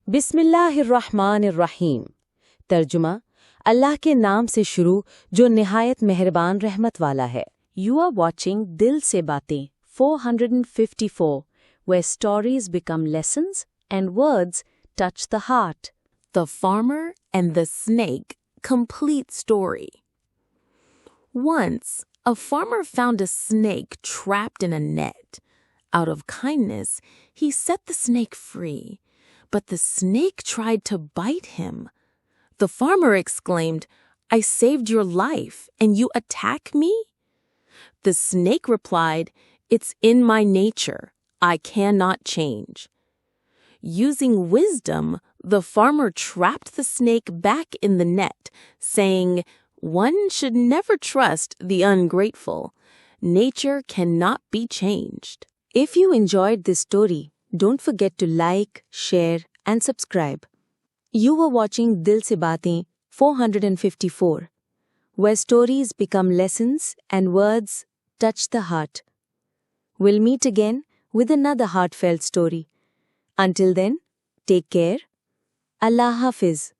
बिस्मिल्लाहिर्रहमानिर्रहीम। तर्जुमा, अल्लाह के नाम से शुरू जो निहायत मेहरबान रहमत वाला है। You are watching दिल से बातें 454, where stories become lessons and words touch the heart. The Farmer and the Snake. Complete story. Once, a farmer found a snake trapped in a net. Out of kindness, he set the snake free, but the snake tried to bite him. The farmer exclaimed, "I saved your life, and you attack me?" The snake replied, "It's in my nature. I cannot change." Using wisdom, the farmer trapped the snake back in the net, saying, "One should never trust the ungrateful. Nature cannot be changed." If you enjoyed this story, don't forget to like, share, and subscribe. You were watching Dil Se Baatein 454, where stories become lessons and words touch the heart. We'll meet again with another heartfelt story. Until then, take care. Allah Hafiz.